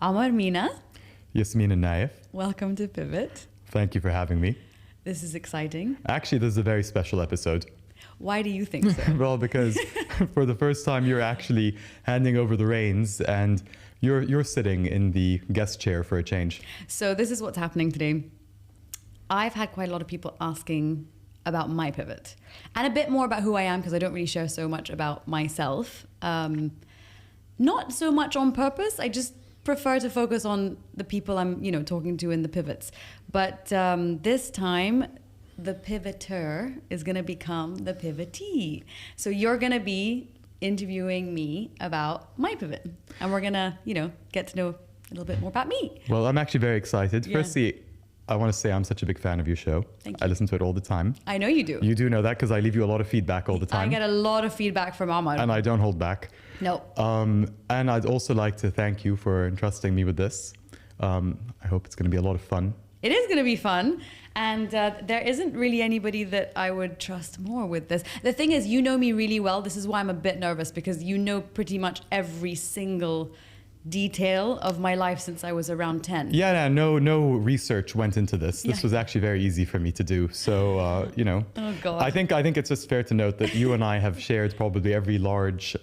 Omar Mina. Yasmeen and Naif. Welcome to Pivot. Thank you for having me. This is exciting. Actually, this is a very special episode. Why do you think so? Well, because for the first time, you're actually handing over the reins and you're sitting in the guest chair for a change. So this is what's happening today. I've had quite a lot of people asking about my pivot and a bit more about who I am, because I don't really share so much about myself. Not so much on purpose. I just prefer to focus on the people I'm, talking to in the pivots. But this time, the pivoter is going to become the pivotee. So you're going to be interviewing me about my pivot, and we're going to, get to know a little bit more about me. Well, I'm actually very excited. Yeah. Firstly, I want to say I'm such a big fan of your show. Thank you. I listen to it all the time. I know you do. You do know that because I leave you a lot of feedback all the time. I get a lot of feedback from Omar. And I don't hold back. No. And I'd also like to thank you for entrusting me with this. I hope it's going to be a lot of fun. It is going to be fun. And there isn't really anybody that I would trust more with this. The thing is, you know me really well. This is why I'm a bit nervous, because you know pretty much every single detail of my life since I was around 10. Yeah, no research went into this. This was actually very easy for me to do. So, Oh God. I think it's just fair to note that you and I have shared probably every large,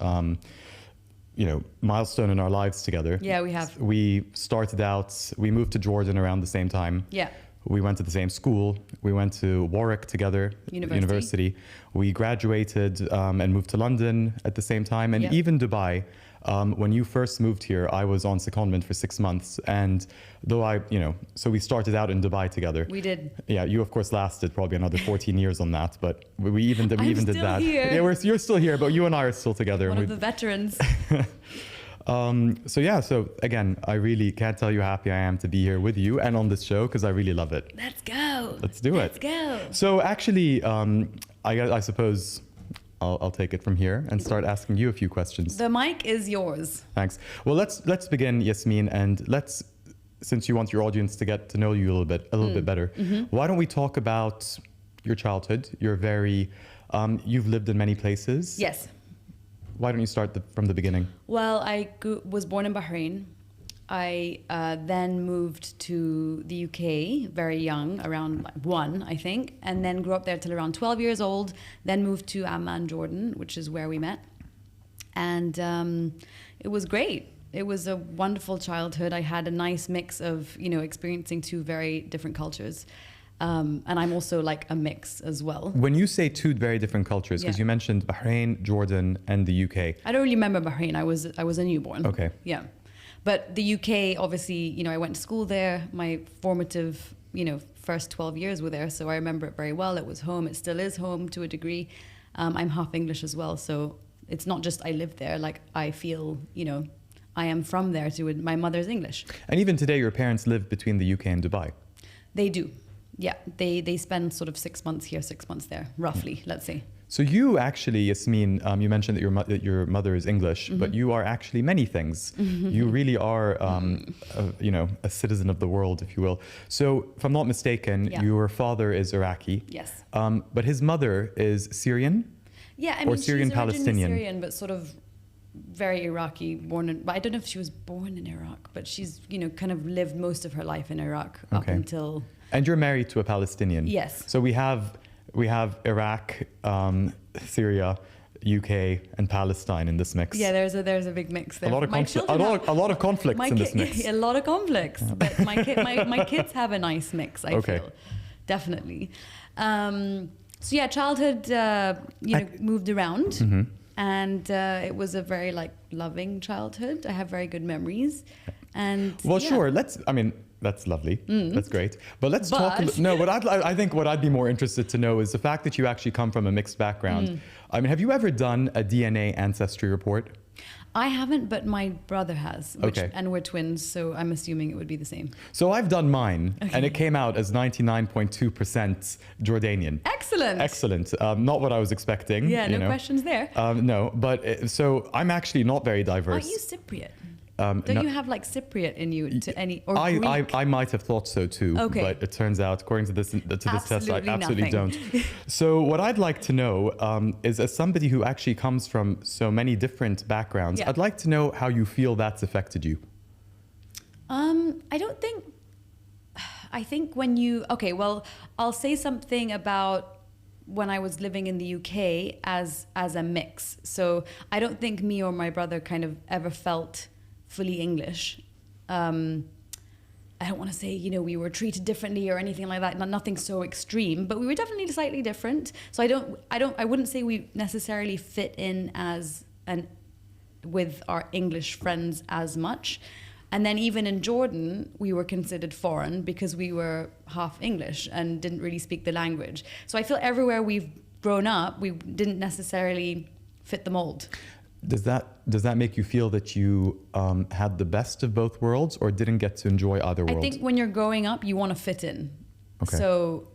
milestone in our lives together. Yeah, we have. We started out, we moved to Jordan around the same time. Yeah. We went to the same school. We went to Warwick together, university. We graduated and moved to London at the same time, and even Dubai. When you first moved here, I was on secondment for 6 months, and though so we started out in Dubai together. We did. Yeah, you of course lasted probably another 14 years on that, but we even did that. Here. Yeah, you're still here, but you and I are still together. One of the veterans. So again, I really can't tell you how happy I am to be here with you and on this show, because I really love it. Let's go. Let's do it. Let's go. So actually, I suppose I'll take it from here and start asking you a few questions. The mic is yours. Thanks. Well, let's begin, Yasmeen, and since you want your audience to get to know you a little bit better, why don't we talk about your childhood? You've lived in many places. Yes. Why don't you start from the beginning? Well, I was born in Bahrain. I then moved to the UK very young, around 1, I think, and then grew up there till around 12 years old, then moved to Amman, Jordan, which is where we met. And it was great. It was a wonderful childhood. I had a nice mix of, experiencing two very different cultures. And I'm also like a mix as well. When you say two very different cultures, because you mentioned Bahrain, Jordan, and the UK. I don't really remember Bahrain. I was a newborn. Okay. Yeah. But the UK, obviously, I went to school there. My formative, first 12 years were there. So I remember it very well. It was home. It still is home to a degree. I'm half English as well. So it's not just I live there. Like I feel, I am from there too. My mother's English. And even today, your parents live between the UK and Dubai. They do. Yeah. They spend sort of 6 months here, 6 months there, roughly, let's say. So you actually, Yasmeen, you mentioned that your mother is English, but you are actually many things. You really are, a citizen of the world, if you will. So if I'm not mistaken, your father is Iraqi. Yes. But his mother is Syrian? Yeah, I mean, Syrian she's originally Palestinian. Syrian, but sort of very Iraqi, but I don't know if she was born in Iraq, but she's, kind of lived most of her life in Iraq up until... And you're married to a Palestinian? Yes. So we have Iraq, Syria, UK, and Palestine in this mix. Yeah, there's a big mix there. A lot of conflicts in this mix. A lot of conflicts, but my kids have a nice mix. I feel definitely. So yeah, childhood, moved around, and it was a very loving childhood. I have very good memories, and sure. That's lovely. That's great. But let's talk. No, I think what I'd be more interested to know is the fact that you actually come from a mixed background. I mean, have you ever done a DNA ancestry report? I haven't, but my brother has. And we're twins, so I'm assuming it would be the same. So I've done mine, and it came out as 99.2% Jordanian. Excellent. Not what I was expecting. Yeah, no questions there. No, but so I'm actually not very diverse. Are you Cypriot? Don't you have Cypriot in you to any or Greek? I might have thought so too, but it turns out, according to this test, I absolutely don't. So what I'd like to know is, as somebody who actually comes from so many different backgrounds, I'd like to know how you feel that's affected you. I think when you, okay, well, I'll say something about when I was living in the UK as a mix. So I don't think me or my brother kind of ever felt fully English. I don't want to say, you know, we were treated differently or anything like that. Nothing so extreme, but we were definitely slightly different. So I wouldn't say we necessarily fit in with our English friends as much. And then even in Jordan, we were considered foreign because we were half English and didn't really speak the language. So I feel everywhere we've grown up, we didn't necessarily fit the mold. Does that make you feel that you had the best of both worlds or didn't get to enjoy either world? I think when you're growing up, you want to fit in. Okay. So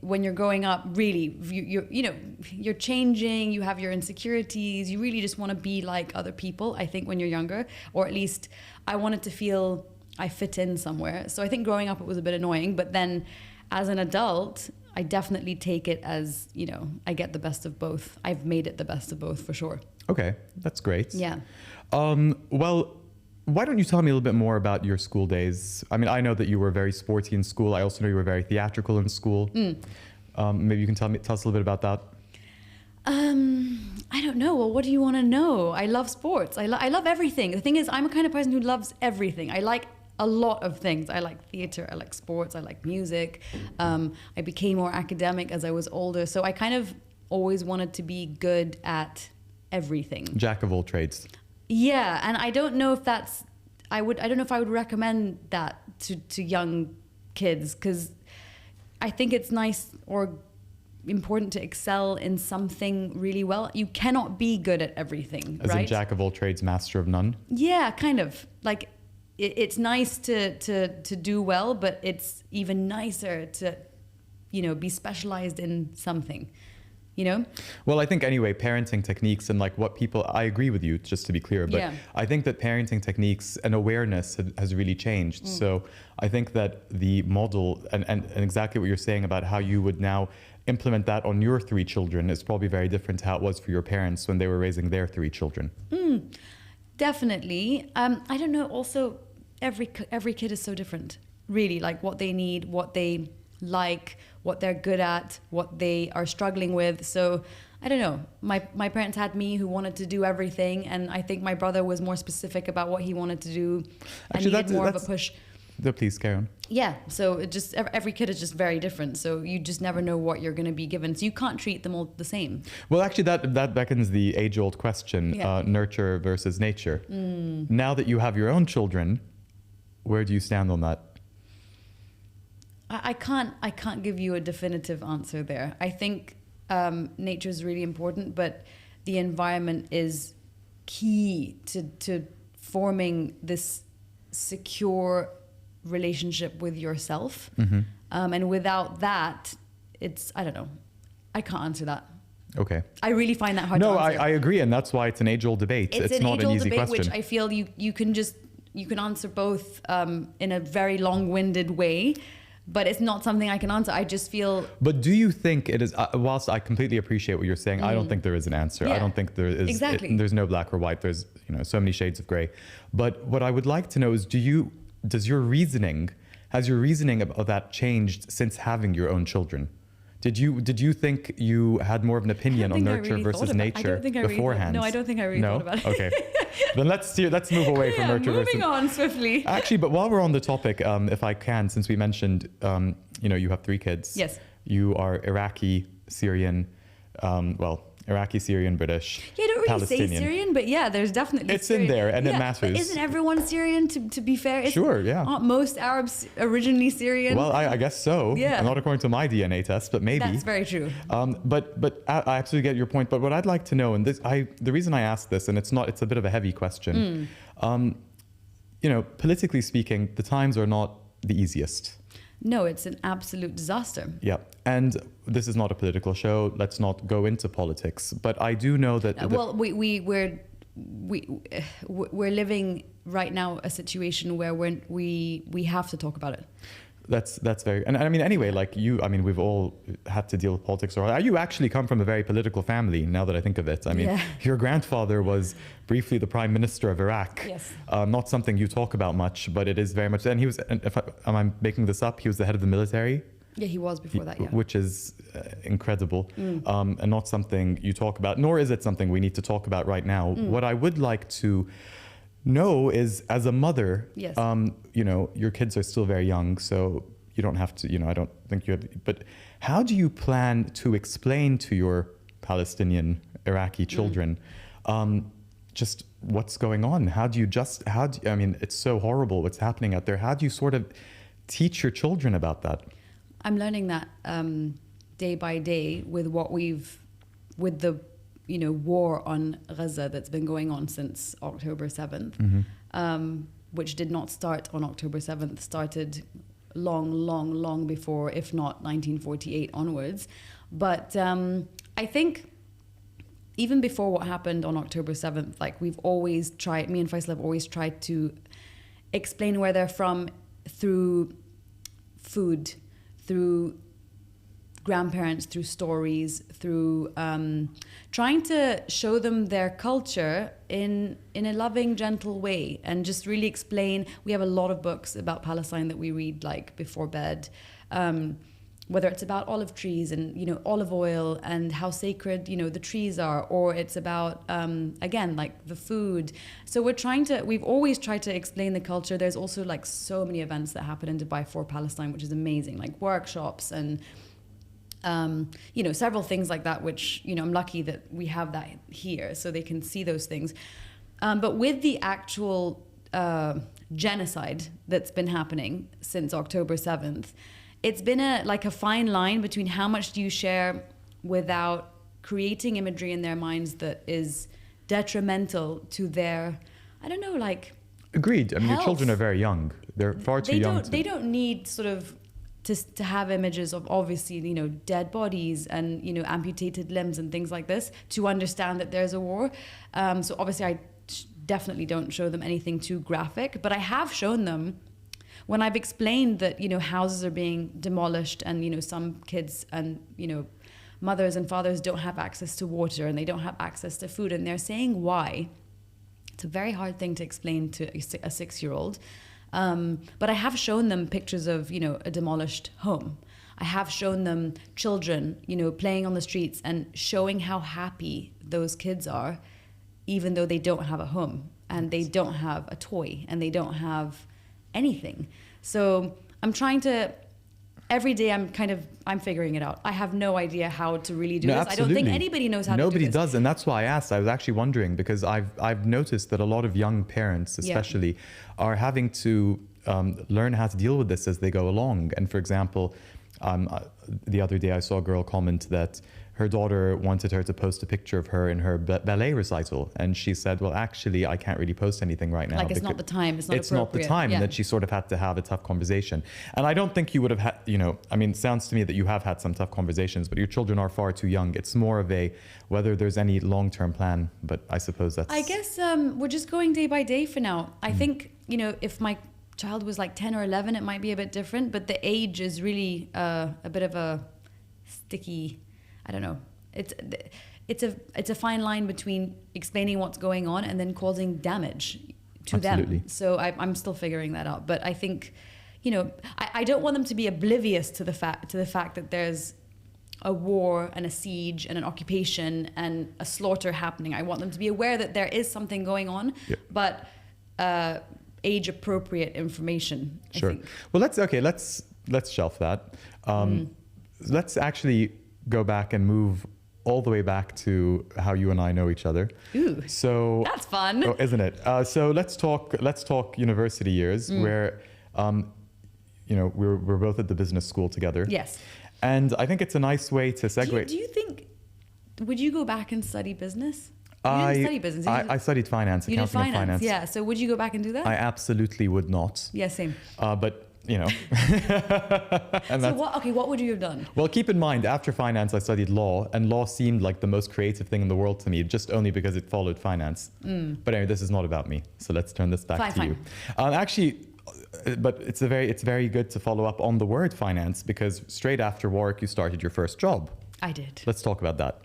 when you're growing up, really, you're changing, you have your insecurities, you really just want to be like other people, I think, when you're younger. Or at least I wanted to feel I fit in somewhere. So I think growing up it was a bit annoying, but then as an adult, I definitely take it as, you know, I get the best of both. I've made it the best of both for sure. Okay, that's great. Yeah. Well, why don't you tell me a little bit more about your school days? I mean, I know that you were very sporty in school. I also know you were very theatrical in school. Maybe you can tell us a little bit about that. I don't know. Well, what do you want to know? I love sports. I love everything. The thing is, I'm a kind of person who loves everything. I like a lot of things. I like theater, I like sports, I like music. I became more academic as I was older. So I kind of always wanted to be good at everything. Jack of all trades. Yeah, and I don't know if I don't know if I would recommend that to young kids, because I think it's nice or important to excel in something really well. You cannot be good at everything, As right? in Jack of all trades, master of none? Yeah, kind of. Like, it's nice to do well, but it's even nicer to, you know, be specialized in something. You know? Well, I think anyway, parenting techniques and like what people, I agree with you, just to be clear, but I think that parenting techniques and awareness has really changed. So I think that the model and exactly what you're saying about how you would now implement that on your 3 children is probably very different to how it was for your parents when they were raising their 3 children. Definitely. I don't know. Also, every kid is so different, really, like what they need, what they like, what they're good at, what they are struggling with. So I don't know. My parents had me who wanted to do everything, and I think my brother was more specific about what he wanted to do and needed more of a push. Please carry on. Yeah, so it just every kid is just very different. So you just never know what you're going to be given. So you can't treat them all the same. Well, actually, that beckons the age-old question: nurture versus nature. Now that you have your own children, where do you stand on that? I can't give you a definitive answer there. I think nature is really important, but the environment is key to forming this secure relationship with yourself. And without that, I don't know. I can't answer that. Okay. I really find that hard to answer. No, I agree. And that's why it's an age-old debate. It's not an easy question. Which I feel you can answer both in a very long-winded way. But it's not something I can answer. I just feel... But do you think it is... whilst I completely appreciate what you're saying, I don't think there is an answer. Yeah, I don't think there is... Exactly. There's no black or white. There's so many shades of gray. But what I would like to know is, has your reasoning of that changed since having your own children? Did you think you had more of an opinion on nurture versus nature beforehand? No, I don't think I really thought about it. Okay. Then let's move away from nurture versus... Moving on swiftly. Actually, but while we're on the topic, if I can, since we mentioned, you have 3 kids. Yes. You are Iraqi, Syrian, Iraqi, Syrian, British, Yeah, I don't really Palestinian. say Syrian, but yeah, there's definitely It's Syrian. in there, and it But matters. isn't everyone Syrian, to be fair? Sure, yeah. Aren't most Arabs originally Syrian? Well, I guess so. Yeah. Not according to my DNA test, but maybe. That's very true. But I absolutely get your point. But what I'd like to know, and the reason I ask this, and it's a bit of a heavy question. Politically speaking, the times are not the easiest. No, it's an absolute disaster. Yeah. And this is not a political show. Let's not go into politics. But I do know that... we're living right now a situation where we have to talk about it. That's very, and I mean, anyway, like you, I mean, we've all had to deal with politics, or you actually come from a very political family, now that I think of it. I mean, your grandfather was briefly the prime minister of Iraq. Yes. Not something you talk about much, but it is very much, and he was, and am I making this up? He was the head of the military. Yeah, he was before that, yeah. Which is incredible, and not something you talk about, nor is it something we need to talk about right now. What I would like to know is, as a mother, yes. You know, your kids are still very young, so you don't have to, you know, I don't think you have, but how do you plan to explain to your Palestinian, Iraqi children just what's going on? I mean, it's so horrible what's happening out there. How do you sort of teach your children about that? I'm learning that day by day with the you know, war on Gaza that's been going on since October 7th, which did not start on October 7th, started long before, if not 1948 onwards. But I think even before what happened on October 7th, like we've always tried, me and Faisal have always tried to explain where they're from through food, through grandparents, through stories, through trying to show them their culture in a loving, gentle way, and just really explain. We have a lot of books about Palestine that we read like before bed, whether it's about olive trees and, you know, olive oil and how sacred, you know, the trees are, or it's about again, like the food. So we've always tried to explain the culture. There's also like so many events that happen in Dubai for Palestine, which is amazing, like workshops and you know, several things like that, which, you know, I'm lucky that we have that here so they can see those things. But with the actual genocide that's been happening since October 7th, it's been a fine line between how much do you share without creating imagery in their minds that is detrimental to their, I don't know, like, agreed. I mean, health. Your children are very young. They're far too young. They don't need sort of to have images of, obviously, you know, dead bodies and, you know, amputated limbs and things like this to understand that there's a war. So obviously I definitely don't show them anything too graphic, but I have shown them when I've explained that, you know, houses are being demolished and, you know, some kids and, you know, mothers and fathers don't have access to water and they don't have access to food, and they're saying why. It's a very hard thing to explain to a 6-year-old. But I have shown them pictures of, you know, a demolished home. I have shown them children, you know, playing on the streets and showing how happy those kids are, even though they don't have a home and they don't have a toy and they don't have anything. So I'm trying to, every day I'm figuring it out. I have no idea how to really do this. Absolutely. I don't think anybody knows how to do this. Nobody does, and that's why I asked. I was actually wondering because I've noticed that a lot of young parents especially are having to learn how to deal with this as they go along. And for example, the other day I saw a girl comment that her daughter wanted her to post a picture of her in her ballet recital. And she said, well, actually, I can't really post anything right now. Like, it's not the time. It's not appropriate. It's not the time. And that she sort of had to have a tough conversation. And I don't think you would have had, you know, I mean, it sounds to me that you have had some tough conversations, but your children are far too young. It's more of a, whether there's any long-term plan, but I suppose that's... I guess we're just going day by day for now. I think, you know, if my child was like 10 or 11, it might be a bit different, but the age is really a bit of a sticky... I don't know. It's a fine line between explaining what's going on and then causing damage to them. So I'm still figuring that out. But I think, you know, I don't want them to be oblivious to the fact that there's a war and a siege and an occupation and a slaughter happening. I want them to be aware that there is something going on, but age appropriate information. Sure. Well, let's shelf that. Let's actually go back and move all the way back to how you and I know each other. Ooh, so that's fun, isn't it? So let's talk university years where, you know, we're both at the business school together. Yes. And I think it's a nice way to segue. Do you think, would you go back and study business? You didn't study business. I studied finance, accounting and finance. Yeah. So would you go back and do that? I absolutely would not. Yeah, same. But you know. And so what would you have done? Well, keep in mind, after finance, I studied law, and law seemed like the most creative thing in the world to me, just only because it followed finance. But anyway, this is not about me. So let's turn this back to you. Actually, But it's very good to follow up on the word finance, because straight after Warwick, you started your first job. I did. Let's talk about that.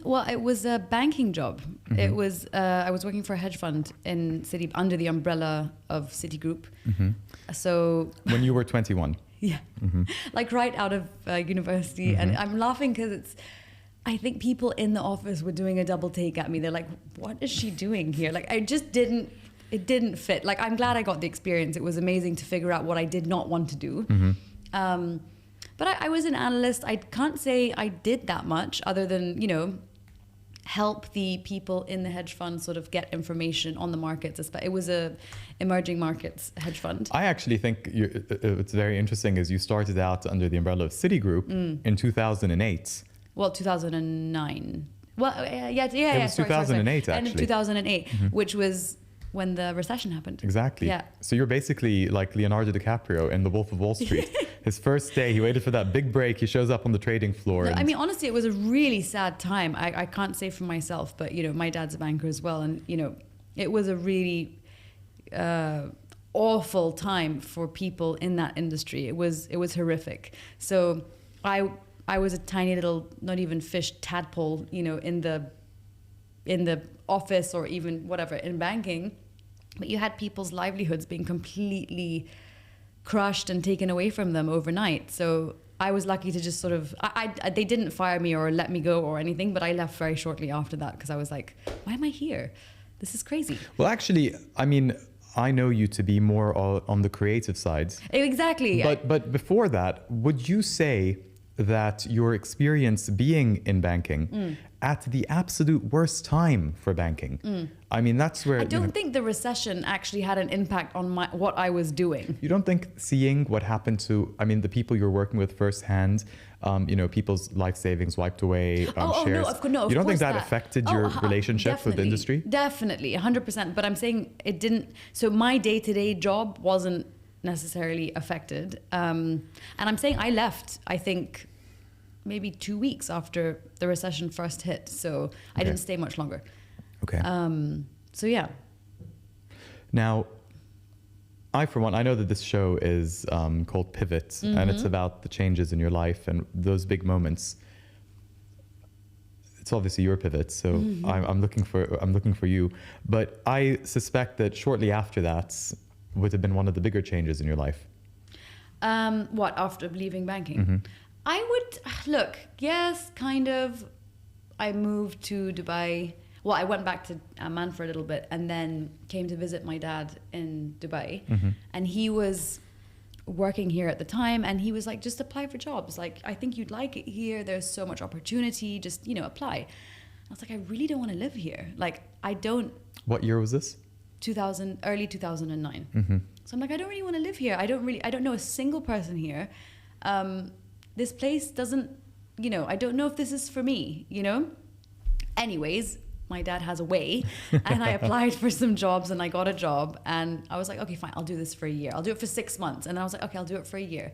Well, it was a banking job. Mm-hmm. It was I was working for a hedge fund in Citi under the umbrella of Citigroup. Mm-hmm. So when you were 21. Yeah, mm-hmm. Like right out of university, mm-hmm. and I'm laughing because I think people in the office were doing a double take at me. They're like, "What is she doing here?" Like it didn't fit. Like I'm glad I got the experience. It was amazing to figure out what I did not want to do. Mm-hmm. But I was an analyst. I can't say I did that much other than, help the people in the hedge fund sort of get information on the markets. It was a emerging markets hedge fund. I actually think what's very interesting is you started out under the umbrella of Citigroup in 2008. Well, 2009. Well, yeah. It was 2008, actually. End of 2008, mm-hmm. which was when the recession happened. Exactly. Yeah. So you're basically like Leonardo DiCaprio in The Wolf of Wall Street. His first day, he waited for that big break. He shows up on the trading floor. No, I mean, honestly, it was a really sad time. I can't say for myself, but, my dad's a banker as well. And, it was a really awful time for people in that industry. It was horrific. So I was a tiny little, not even fish, tadpole, in the office or even whatever in banking. But you had people's livelihoods being completely crushed and taken away from them overnight. So I was lucky to just sort of, they didn't fire me or let me go or anything, but I left very shortly after that because I was like, why am I here? This is crazy. Well, actually, I mean, I know you to be more on the creative side. Exactly. But before that, would you say that your experience being in banking at the absolute worst time for banking, I mean, that's where... I don't think the recession actually had an impact on what I was doing. You don't think seeing what happened to, the people you're working with firsthand, people's life savings wiped away, shares. No, you don't think that affected your relationship with the industry? Definitely, 100%. But I'm saying it didn't... So my day-to-day job wasn't necessarily affected. And I'm saying I left, I think, maybe 2 weeks after the recession first hit. So I didn't stay much longer. Okay. So yeah. Now, for one, I know that this show is called Pivot, mm-hmm. and it's about the changes in your life and those big moments. It's obviously your pivot, so mm-hmm. I'm looking for you. But I suspect that shortly after that would have been one of the bigger changes in your life. What, after leaving banking? Mm-hmm. I would look. Yes, kind of. I moved to Dubai. Well, I went back to Amman for a little bit and then came to visit my dad in Dubai. Mm-hmm. And he was working here at the time and he was like, just apply for jobs. Like, I think you'd like it here. There's so much opportunity. Just, apply. I was like, I really don't want to live here. Like, I don't. What year was this? Early 2009. Mm-hmm. So I'm like, I don't really want to live here. I don't know a single person here. This place doesn't, I don't know if this is for me, Anyways, my dad has a way and I applied for some jobs and I got a job and I was like, okay, fine, I'll do this for a year. I'll do it for 6 months. And then I was like, okay, I'll do it for a year.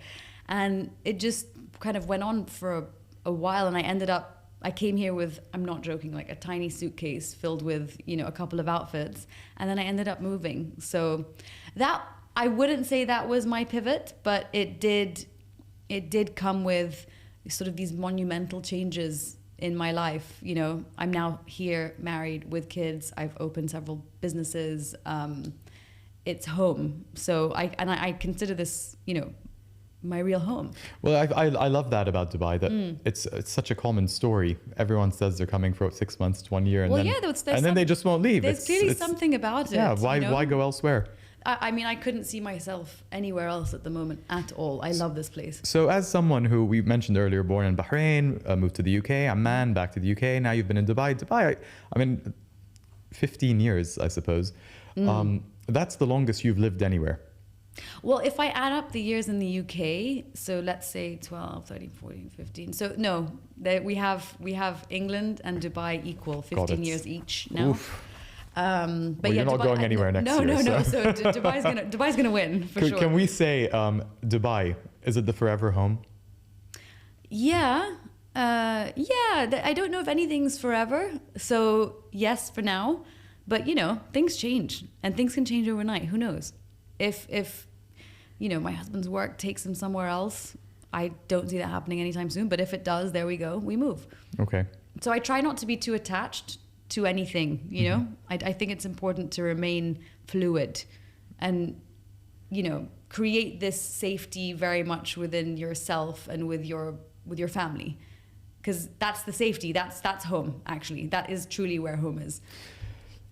And it just kind of went on for a while and I came here with, I'm not joking, like a tiny suitcase filled with, a couple of outfits. And then I ended up moving. So that, I wouldn't say that was my pivot, but it did come with sort of these monumental changes in my life. I'm now here, married with kids. I've opened several businesses. It's home. So I consider this, my real home. Well, I love that about Dubai, that it's such a common story. Everyone says they're coming for 6 months to 1 year and then they just won't leave. There's clearly something about it. Yeah, why go elsewhere? I mean, I couldn't see myself anywhere else at the moment at all. I love this place. So as someone who we mentioned earlier, born in Bahrain, moved to the UK, Amman, back to the UK, now you've been in Dubai. Dubai, 15 years, I suppose. That's the longest you've lived anywhere. Well, if I add up the years in the UK, so let's say 12, 13, 14, 15. So no, we have England and Dubai equal 15 years each now. Oof. But you're not going anywhere next year. No. So Dubai's gonna win for sure. Can we say Dubai? Is it the forever home? Yeah. I don't know if anything's forever. So yes, for now. But things change and things can change overnight. Who knows? if you know, my husband's work takes him somewhere else, I don't see that happening anytime soon. But if it does, there we go, we move. Okay. So I try not to be too attached to anything, you know. I think it's important to remain fluid and, you know, create this safety very much within yourself and with your family, because that's the safety. That's home, actually. That is truly where home is.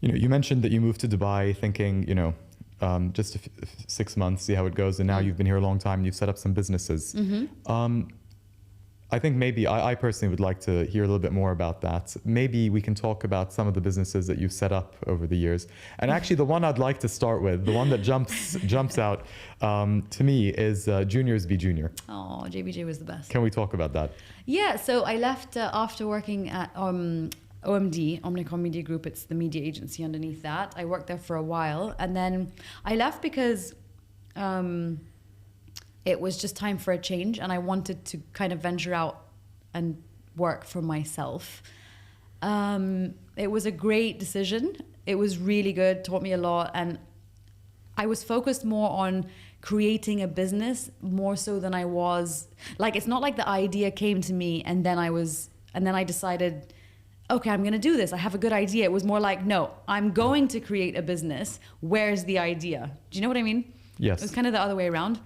You know, you mentioned that you moved to Dubai thinking, you know, just 6 months, see how it goes, and now you've been here a long time and you've set up some businesses. I think maybe I personally would like to hear a little bit more about that. Maybe we can talk about some of the businesses that you've set up over the years. And actually, the one I'd like to start with, the one that jumps out to me is Juniors Be Junior. Oh, JBJ was the best. Can we talk about that? Yeah, so I left after working at OMD, Omnicom Media Group. It's the media agency underneath that. I worked there for a while, and then I left because it was just time for a change, and I wanted to kind of venture out and work for myself. It was a great decision. It was really good, taught me a lot, and I was focused more on creating a business more so than I was, like, it's not like the idea came to me and then I decided, okay, I'm gonna do this, I have a good idea. It was more like, no, I'm going to create a business. Where's the idea? Do you know what I mean? Yes. It was kind of the other way around.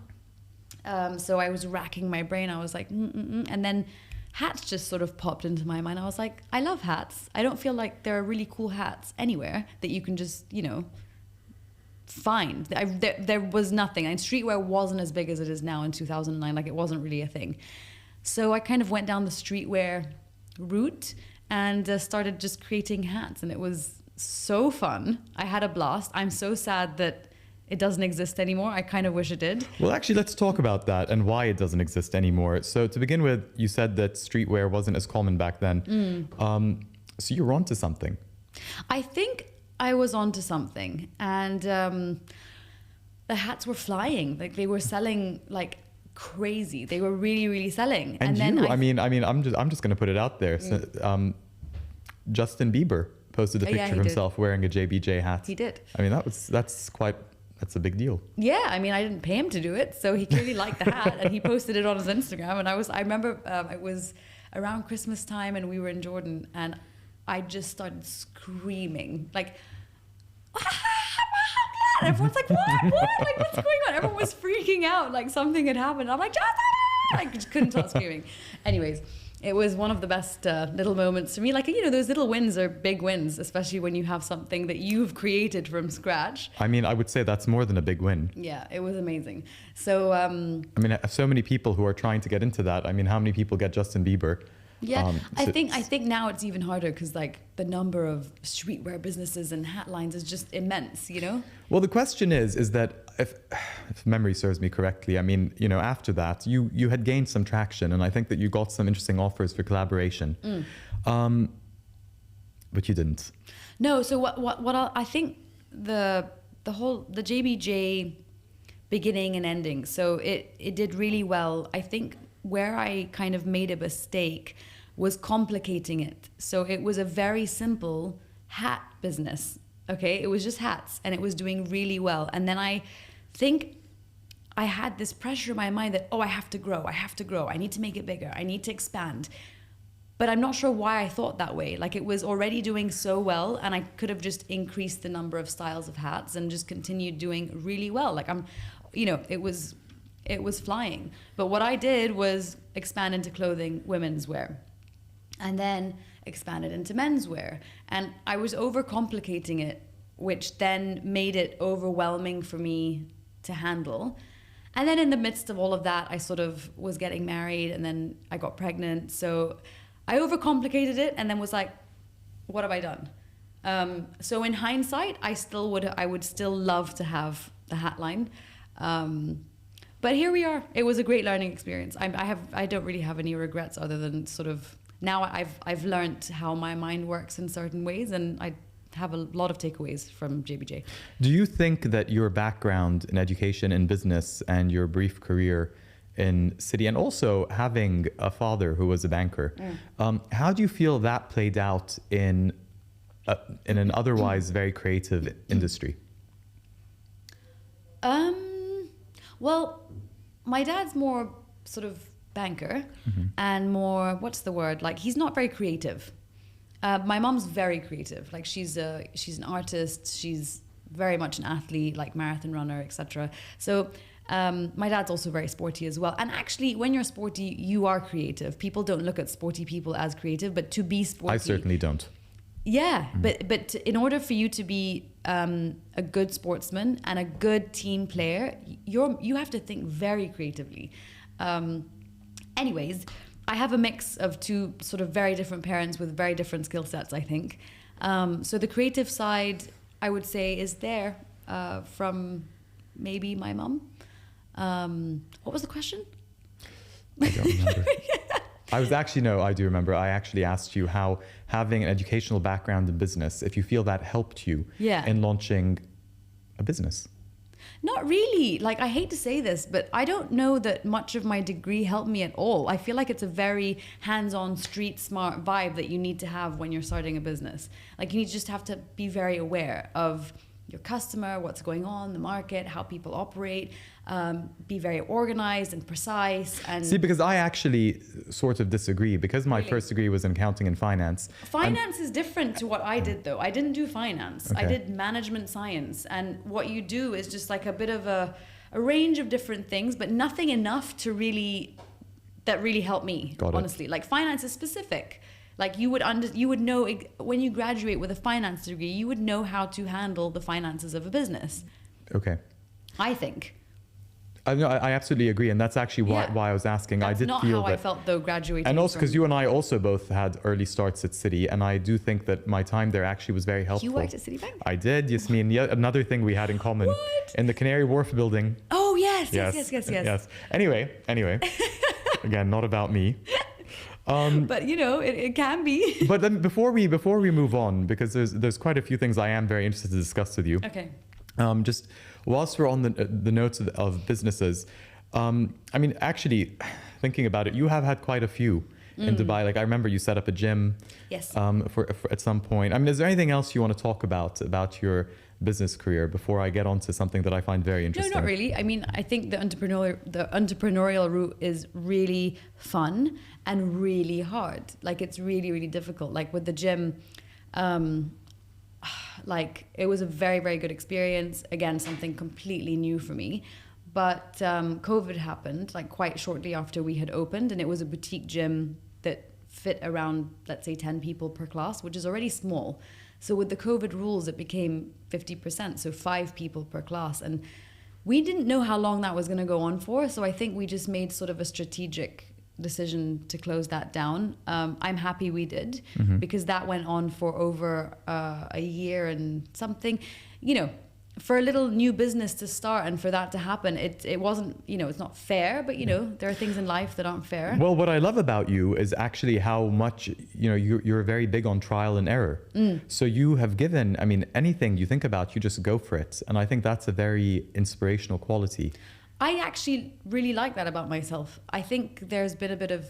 So I was racking my brain. I was like, and then hats just sort of popped into my mind. I was like, I love hats. I don't feel like there are really cool hats anywhere that you can just, you know, find. There was nothing. And streetwear wasn't as big as it is now in 2009. Like, it wasn't really a thing. So I kind of went down the streetwear route and started just creating hats. And it was so fun. I had a blast. I'm so sad that it doesn't exist anymore. I kind of wish it did. Well, actually, let's talk about that and why it doesn't exist anymore. So to begin with, you said that streetwear wasn't as common back then. So you're onto something. I think I was onto something. And the hats were flying. Like, they were selling like crazy. They were really, really selling. And then you, I'm just going to put it out there. So, Justin Bieber posted a picture of himself wearing a JBJ hat. He did. I mean, that's a big deal. Yeah, I mean, I didn't pay him to do it, so he clearly liked the hat, and he posted it on his Instagram. And I remember it was around Christmas time, and we were in Jordan, and I just started screaming, like, and everyone's like, what? Like, what's going on? Everyone was freaking out, like something had happened. I'm like, I just couldn't stop screaming. Anyways, it was one of the best little moments for me. Like, you know, those little wins are big wins, especially when you have something that you've created from scratch. I mean, I would say that's more than a big win. Yeah, it was amazing. So, I mean, so many people who are trying to get into that. I mean, how many people get Justin Bieber? Yeah, I think now it's even harder because, like, the number of streetwear businesses and hat lines is just immense, you know? Well, the question is that if memory serves me correctly, I mean, you know, after that, you had gained some traction, and I think that you got some interesting offers for collaboration, but you didn't. No. So I think the JBJ beginning and ending. So it did really well. I think where I kind of made a mistake was complicating it. So it was a very simple hat business. Okay, it was just hats, and it was doing really well. And then I think I had this pressure in my mind that, I have to grow. I need to make it bigger. I need to expand. But I'm not sure why I thought that way. Like, it was already doing so well, and I could have just increased the number of styles of hats and just continued doing really well. Like, it was flying. But what I did was expand into clothing, women's wear, and then expanded into menswear. And I was overcomplicating it, which then made it overwhelming for me to handle. And then in the midst of all of that, I sort of was getting married, and then I got pregnant. So I overcomplicated it, and then was like, what have I done? So in hindsight, I would still love to have the hat line. But here we are. It was a great learning experience. I don't really have any regrets other than sort of, now I've learned how my mind works in certain ways, and I have a lot of takeaways from JBJ. Do you think that your background in education and business and your brief career in city, and also having a father who was a banker, how do you feel that played out in an otherwise very creative industry? Well, my dad's more sort of banker and more, what's the word? Like, he's not very creative. My mom's very creative. Like, she's an artist. She's very much an athlete, like marathon runner, etc. So my dad's also very sporty as well. And actually, when you're sporty, you are creative. People don't look at sporty people as creative, but to be sporty, I certainly don't. Yeah, but in order for you to be a good sportsman and a good team player, you have to think very creatively. Anyways, I have a mix of two sort of very different parents with very different skill sets, I think. So the creative side, I would say, is there from maybe my mum. What was the question? I don't remember. I do remember. I actually asked you how having an educational background in business, if you feel that helped you in launching a business. Not really. Like, I hate to say this, but I don't know that much of my degree helped me at all. I feel like it's a very hands-on, street smart vibe that you need to have when you're starting a business. Like, you just have to be very aware of your customer, what's going on, the market, how people operate, be very organized and precise. And see, because I actually sort of disagree, because my first degree was in accounting and finance. Finance is different to what I did, though. I didn't do finance. Okay. I did management science. And what you do is just like a bit of a range of different things, but nothing enough to really helped me, honestly. Like, finance is specific. Like, you would know when you graduate with a finance degree, you would know how to handle the finances of a business. Okay. I think. I absolutely agree, and that's actually why I was asking. That's I did not feel how that, I felt though graduating. and also because you and I also both had early starts at Citi, and I do think that my time there actually was very helpful. You worked at Citibank? I did, Yasmeen. Yet another thing we had in common. What? In the Canary Wharf building. Oh yes. Anyway. Again, not about me. But it can be. But then before we move on, because there's quite a few things I am very interested to discuss with you. Okay. Just whilst we're on the notes of businesses, I mean, actually, thinking about it, you have had quite a few in Dubai. Like, I remember you set up a gym. Yes. For at some point. I mean, is there anything else you want to talk about your business career before I get on to something that I find very interesting? No, not really. I mean, I think the entrepreneurial route is really fun and really hard. Like, it's really, really difficult. Like, with the gym, like, it was a very, very good experience. Again, something completely new for me. But COVID happened, like, quite shortly after we had opened, and it was a boutique gym that fit around, let's say, 10 people per class, which is already small. So with the COVID rules, it became 50%, so 5 people per class. And we didn't know how long that was going to go on for. So I think we just made sort of a strategic decision to close that down. I'm happy we did, because that went on for over a year and something. For a little new business to start and for that to happen, it wasn't, it's not fair, but there are things in life that aren't fair. Well, what I love about you is actually how much, you're very big on trial and error. So you have given, I mean, anything you think about, you just go for it. And I think that's a very inspirational quality. I actually really like that about myself. I think there's been a bit of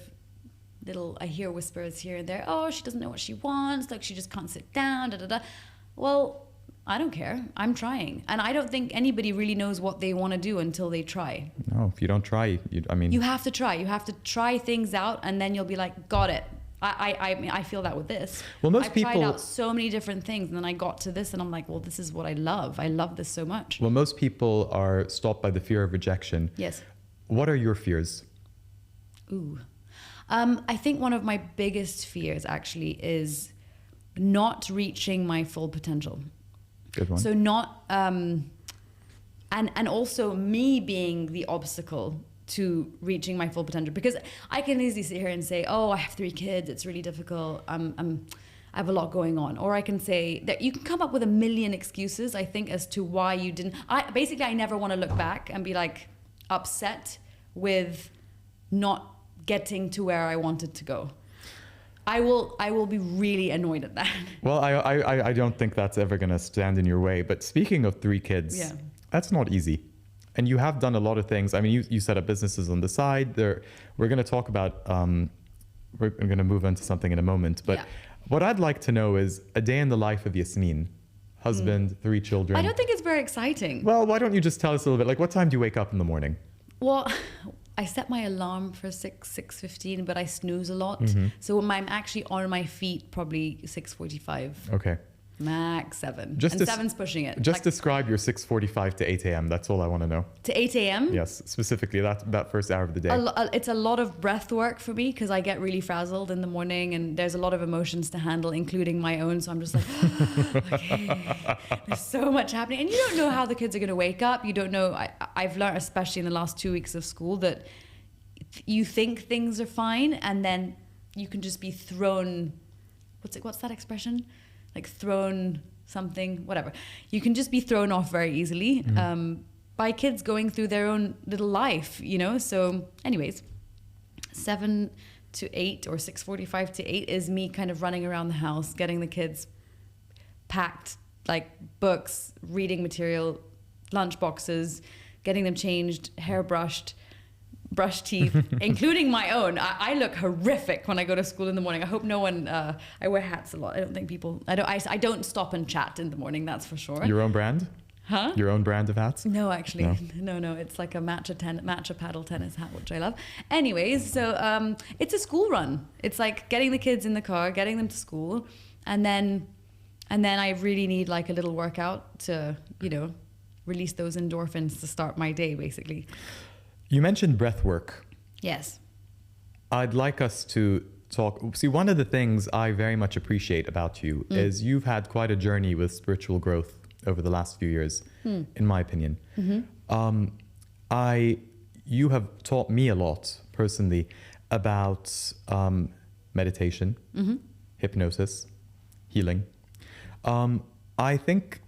I hear whispers here and there. Oh, she doesn't know what she wants. Like, she just can't sit down, Well, I don't care. I'm trying. And I don't think anybody really knows what they want to do until they try. No, if you don't try, you have to try. You have to try things out, and then you'll be like, got it. I feel that with this. Well, I've tried out so many different things, and then I got to this, and I'm like, well, this is what I love. I love this so much. Well, most people are stopped by the fear of rejection. Yes. What are your fears? Ooh. I think one of my biggest fears actually is not reaching my full potential. Good one. So not, and also me being the obstacle to reaching my full potential, because I can easily sit here and say, oh, I have 3 kids, it's really difficult, I have a lot going on. Or I can say that you can come up with a million excuses, I think, as to why you didn't. I never want to look back and be like upset with not getting to where I wanted to go. I will be really annoyed at that. Well, I don't think that's ever going to stand in your way. But speaking of 3 kids, that's not easy. And you have done a lot of things. I mean, you set up businesses on the side. We're going to talk about, we're going to move on to something in a moment. But what I'd like to know is a day in the life of Yasmeen, husband, 3 children. I don't think it's very exciting. Well, why don't you just tell us a little bit, like what time do you wake up in the morning? Well, I set my alarm for 6:15, but I snooze a lot. So I'm actually on my feet probably 6:45. Okay. Max 7. And 7's pushing it. Just describe your 6:45 to 8 a.m. That's all I want to know. To 8 a.m.? Yes, specifically that first hour of the day. It's a lot of breath work for me because I get really frazzled in the morning and there's a lot of emotions to handle, including my own. So I'm just like, okay, there's so much happening. And you don't know how the kids are going to wake up. You don't know. I've learned, especially in the last 2 weeks of school, that you think things are fine and then you can just be thrown. What's that expression? Like thrown something, whatever. You can just be thrown off very easily by kids going through their own little life, you know? So anyways, 7 to 8 or 6:45 to 8 is me kind of running around the house, getting the kids packed, like books, reading material, lunch boxes, getting them changed, hair brushed, brush teeth, including my own. I look horrific when I go to school in the morning. I hope no one. I wear hats a lot. I don't think people. I don't stop and chat in the morning. That's for sure. Your own brand? Huh? Your own brand of hats? No, actually, no. It's like a matcha paddle tennis hat, which I love. Anyways, so it's a school run. It's like getting the kids in the car, getting them to school, and then I really need like a little workout to, you know, release those endorphins to start my day, basically. You mentioned breath work. Yes. I'd like us to talk. See, one of the things I very much appreciate about you is you've had quite a journey with spiritual growth over the last few years, in my opinion. You have taught me a lot personally about meditation, hypnosis, healing. I think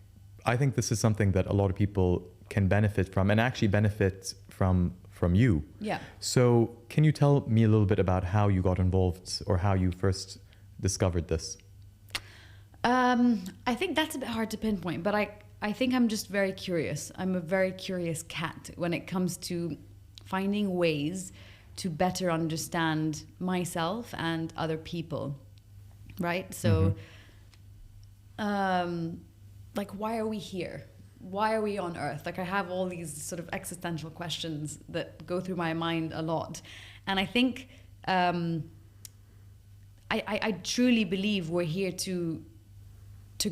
this is something that a lot of people can benefit from, and actually benefit from you. Yeah. So can you tell me a little bit about how you got involved or how you first discovered this? I think that's a bit hard to pinpoint, but I think I'm just very curious. I'm a very curious cat when it comes to finding ways to better understand myself and other people, right? So, like, why are we here? Why are we on Earth? Like, I have all these sort of existential questions that go through my mind a lot. And I think I truly believe we're here to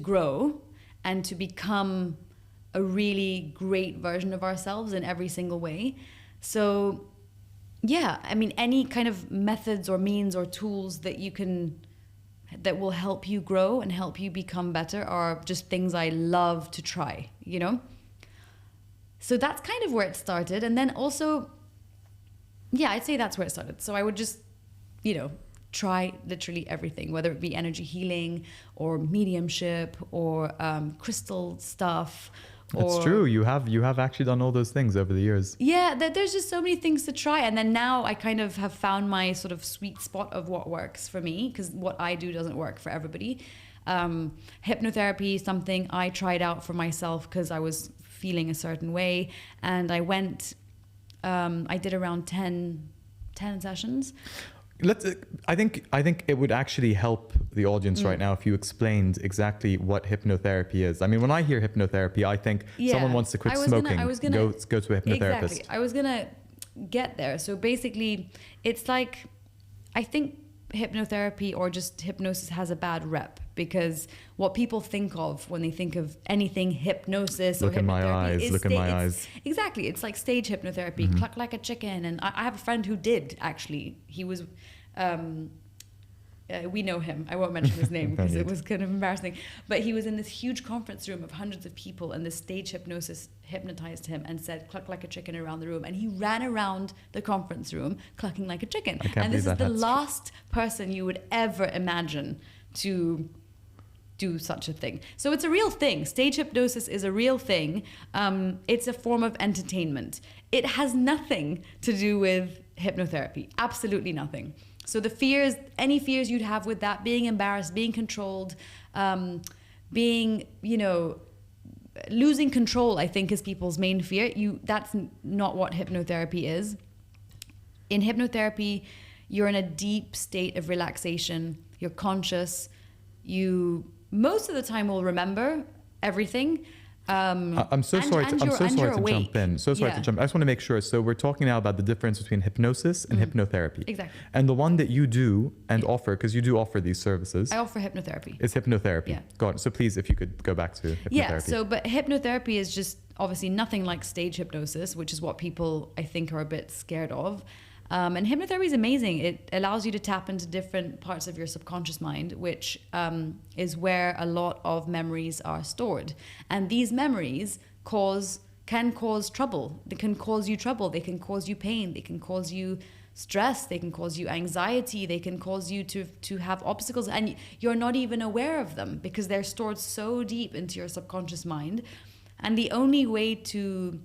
grow and to become a really great version of ourselves in every single way. So, yeah, I mean, any kind of methods or means or tools that will help you grow and help you become better are just things I love to try, you know? So that's kind of where it started. And then also, yeah, I'd say that's where it started. So I would just, you know, try literally everything, whether it be energy healing or mediumship or crystal stuff. It's true. You have actually done all those things over the years. Yeah, there's just so many things to try. And then now I kind of have found my sort of sweet spot of what works for me, because what I do doesn't work for everybody. Hypnotherapy is something I tried out for myself because I was feeling a certain way. And I went, I did around 10 sessions. I think it would actually help the audience right now if you explained exactly what hypnotherapy is. I mean, when I hear hypnotherapy, I think someone wants to quit smoking, go to a hypnotherapist. Exactly. I was gonna get there. So basically, it's like, I think hypnotherapy or just hypnosis has a bad rep, because what people think of when they think of anything hypnosis or hypnotherapy, look in my eyes. Exactly. It's like stage hypnotherapy, cluck like a chicken. And I have a friend who did, actually. He was, we know him. I won't mention his name because it was kind of embarrassing. But he was in this huge conference room of hundreds of people, and the stage hypnosis hypnotized him and said, cluck like a chicken around the room. And he ran around the conference room clucking like a chicken. And this is the last person you would ever imagine to do such a thing. So it's a real thing. Stage hypnosis is a real thing. It's a form of entertainment. It has nothing to do with hypnotherapy. Absolutely nothing. So the fears, any fears you'd have with that, being embarrassed, being controlled, being, losing control, I think, is people's main fear. That's not what hypnotherapy is. In hypnotherapy, you're in a deep state of relaxation. You're conscious. You most of the time will remember everything. I'm so sorry to jump in. So sorry to jump. I just want to make sure. So we're talking now about the difference between hypnosis and hypnotherapy. Exactly. And the one that you do and offer, because you do offer these services. I offer hypnotherapy. It's hypnotherapy. Yeah. Go on. So please, if you could go back to hypnotherapy. Yeah. So, but hypnotherapy is just obviously nothing like stage hypnosis, which is what people I think are a bit scared of. And hypnotherapy is amazing. It allows you to tap into different parts of your subconscious mind, which is where a lot of memories are stored. And these memories can cause trouble. They can cause you trouble. They can cause you pain. They can cause you stress. They can cause you anxiety. They can cause you to have obstacles. And you're not even aware of them because they're stored so deep into your subconscious mind. And the only way to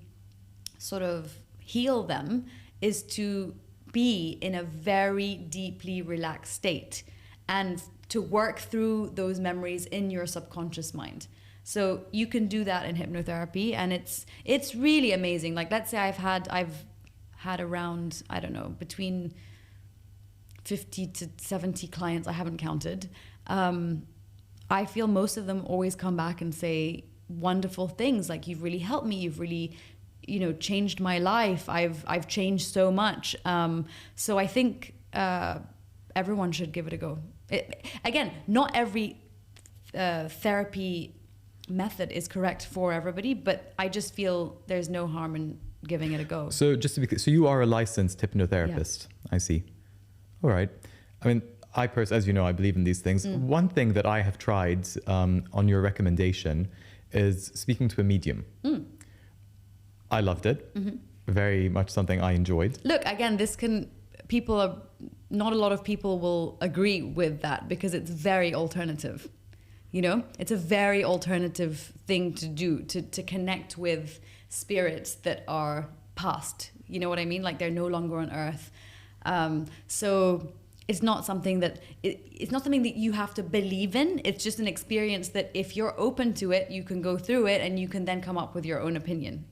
sort of heal them is to be in a very deeply relaxed state and to work through those memories in your subconscious mind. So you can do that in hypnotherapy, and it's really amazing. Like, let's say I've had around, I don't know, between 50 to 70 clients. I haven't counted. I feel most of them always come back and say wonderful things like, you've really helped me, you've really changed my life. I've changed so much. So I think everyone should give it a go. Again, not every therapy method is correct for everybody, but I just feel there's no harm in giving it a go. So just to be clear, so you are a licensed hypnotherapist. Yeah. I see. All right. I mean, I personally, as you know, I believe in these things. One thing that I have tried on your recommendation is speaking to a medium. I loved it. Very much something I enjoyed. Look, again, not a lot of people will agree with that because it's very alternative. It's a very alternative thing to do, to connect with spirits that are past. You know what I mean? Like, they're no longer on earth. So it's not something that you have to believe in. It's just an experience that if you're open to it, you can go through it and you can then come up with your own opinion,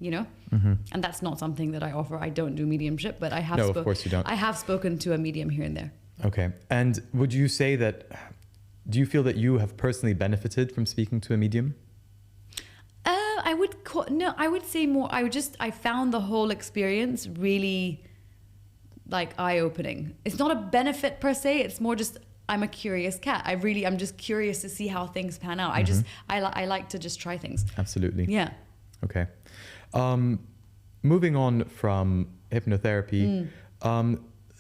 And that's not something that I offer. I don't do mediumship, but I have of course you don't. I have spoken to a medium here and there. Okay. And would you say do you feel that you have personally benefited from speaking to a medium? I would say more. I found the whole experience really like eye-opening. It's not a benefit per se. It's more just, I'm a curious cat. I'm just curious to see how things pan out. I like to just try things. Absolutely. Yeah. Okay. Moving on from hypnotherapy,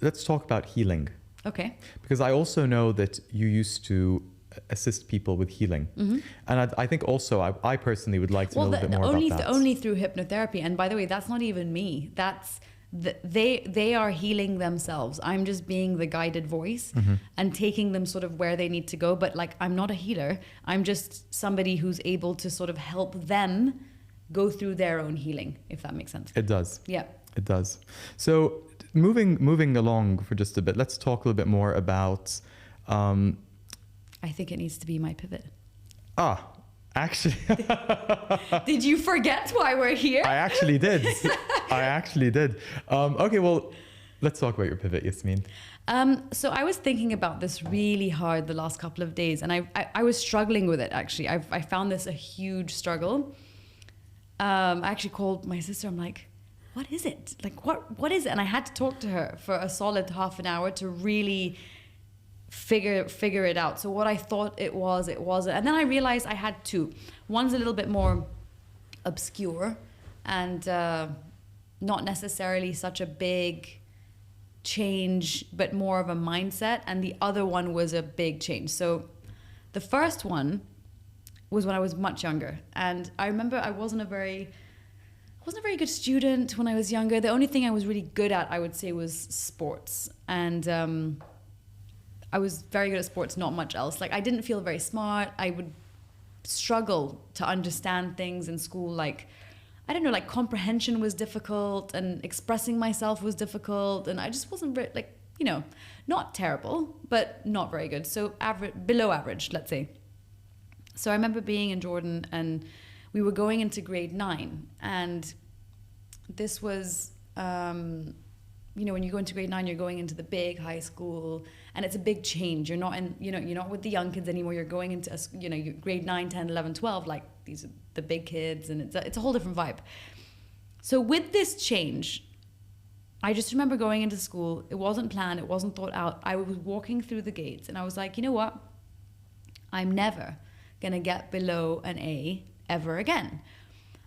let's talk about healing. Okay. Because I also know that you used to assist people with healing. And I think also, I personally would like to know a little bit more about that. Only through hypnotherapy. And by the way, that's not even me. They are healing themselves. I'm just being the guided voice and taking them sort of where they need to go. But like, I'm not a healer. I'm just somebody who's able to sort of help them go through their own healing, if that makes sense. It does. Yeah. It does. So moving along for just a bit, let's talk a little bit more about... I think it needs to be my pivot. Actually... Did you forget why we're here? I actually did. Okay, well, let's talk about your pivot, Yasmeen. So I was thinking about this really hard the last couple of days, and I was struggling with it, actually. I found this a huge struggle. I actually called my sister. I'm like, what is it? Like, what is it? And I had to talk to her for a solid half an hour to really figure it out. So what I thought it wasn't. And then I realized I had two. One's a little bit more obscure and not necessarily such a big change, but more of a mindset. And the other one was a big change. So the first one was when I was much younger. And I remember I wasn't a very good student when I was younger. The only thing I was really good at, I would say, was sports. And I was very good at sports, not much else. Like, I didn't feel very smart. I would struggle to understand things in school. Like, I don't know, like comprehension was difficult and expressing myself was difficult. And I just wasn't very, like, not terrible, but not very good. So below average, let's say. So I remember being in Jordan and we were going into grade 9. And this was, when you go into grade 9, you're going into the big high school and it's a big change. You're not with the young kids anymore. You're going into, grade 9, 10, 11, 12, like these are the big kids, and it's a whole different vibe. So with this change, I just remember going into school. It wasn't planned. It wasn't thought out. I was walking through the gates and I was like, you know what? I'm never going to get below an A ever again.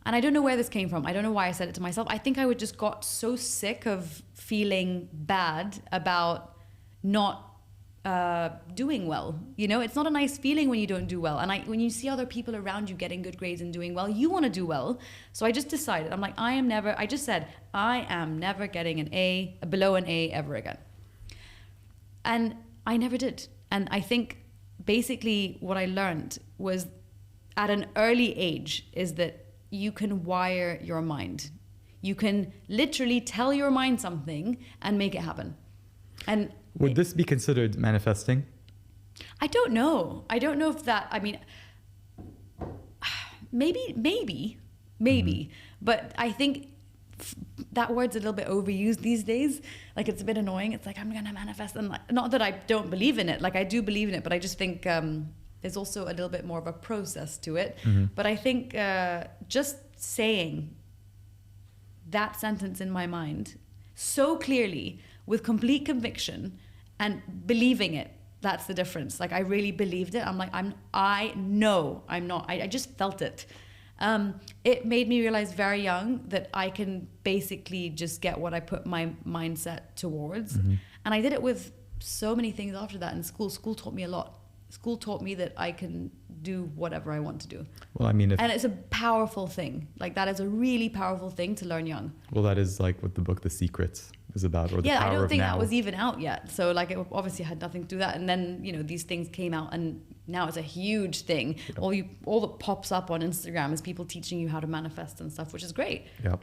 And I don't know where this came from. I don't know why I said it to myself. I think I would just got so sick of feeling bad about not doing well. You know, it's not a nice feeling when you don't do well. And when you see other people around you getting good grades and doing well, you want to do well. So I just decided, I'm like, I am never getting below an A ever again. And I never did. And I think basically what I learned was at an early age is that you can wire your mind. You can literally tell your mind something and make it happen. And would this be considered manifesting? I don't know. I don't know if that, I mean, maybe. But I think that word's a little bit overused these days. Like, it's a bit annoying. It's like, I'm going to manifest. And not that I don't believe in it. Like, I do believe in it, but I just think there's also a little bit more of a process to it. But I think just saying that sentence in my mind so clearly with complete conviction and believing it, that's the difference. Like, I really believed it. I'm like, I know I'm not. I just felt it. It made me realize very young that I can basically just get what I put my mindset towards. And I did it with so many things after that in school. School taught me a lot. School taught me that I can do whatever I want to do. Well, I mean, and it's a powerful thing. Like, that is a really powerful thing to learn young. Well, that is like what the book The Secrets is about, or the power of now. Yeah, I don't think that was even out yet. So like, it obviously had nothing to do with that. And then, you know, these things came out and now it's a huge thing. Yeah. All that pops up on Instagram is people teaching you how to manifest and stuff, which is great. Yeah.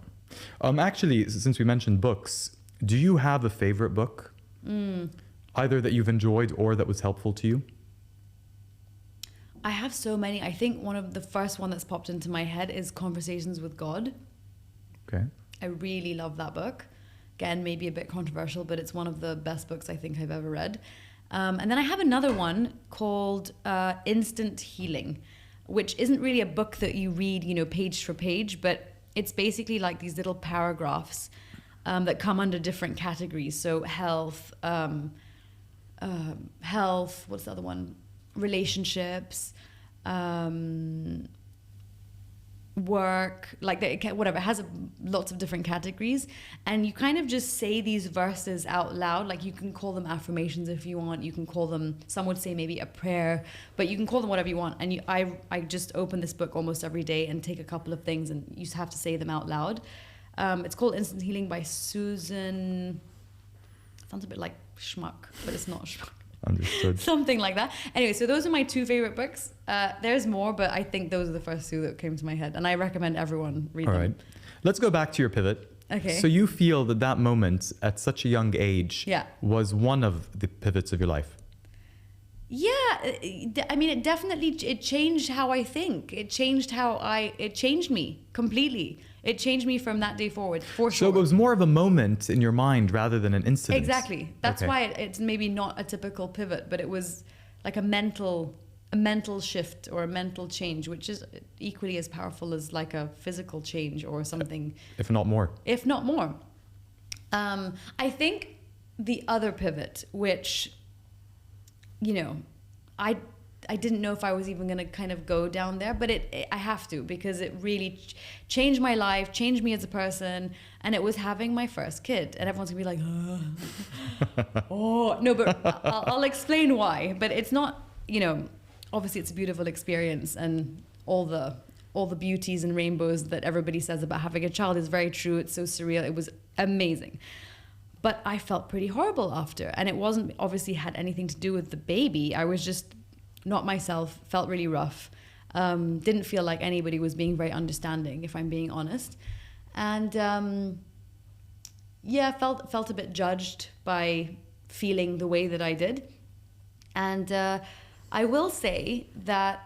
Actually, since we mentioned books, do you have a favorite book? Either that you've enjoyed or that was helpful to you? I have so many. I think one of the first one that's popped into my head is Conversations with God. Okay. I really love that book. Again, maybe a bit controversial, but it's one of the best books I think I've ever read. And then I have another one called Instant Healing, which isn't really a book that you read, you know, page for page, but it's basically like these little paragraphs that come under different categories. So health, what's the other one? Relationships, work, like whatever. It has lots of different categories, and you kind of just say these verses out loud. Like, you can call them affirmations if you want. You can call them, some would say maybe a prayer, but you can call them whatever you want. And I just open this book almost every day and take a couple of things, and you just have to say them out loud. It's called Instant Healing by Susan. Sounds a bit like schmuck, but it's not schmuck. Understood. Something like that. Anyway, so those are my two favorite books. There's more, but I think those are the first two that came to my head, and I recommend everyone read them. All right. Let's go back to your pivot. Okay. So you feel that moment at such a young age was one of the pivots of your life? Yeah. I mean, it changed how I think. It changed me completely. It changed me from that day forward, for sure. So it was more of a moment in your mind rather than an incident. Exactly. That's why it's maybe not a typical pivot, but it was like a mental shift or a mental change, which is equally as powerful as like a physical change or something. If not more. If not more. I think the other pivot, which, you know, I didn't know if I was even going to kind of go down there, but I have to, because it really changed my life, changed me as a person, and it was having my first kid. And everyone's going to be like, oh, no, but I'll explain why. But it's not, you know, obviously it's a beautiful experience, and all the beauties and rainbows that everybody says about having a child is very true. It's so surreal. It was amazing. But I felt pretty horrible after, and it wasn't obviously had anything to do with the baby. I was just not myself, felt really rough, didn't feel like anybody was being very understanding, if I'm being honest. And felt a bit judged by feeling the way that I did. And I will say that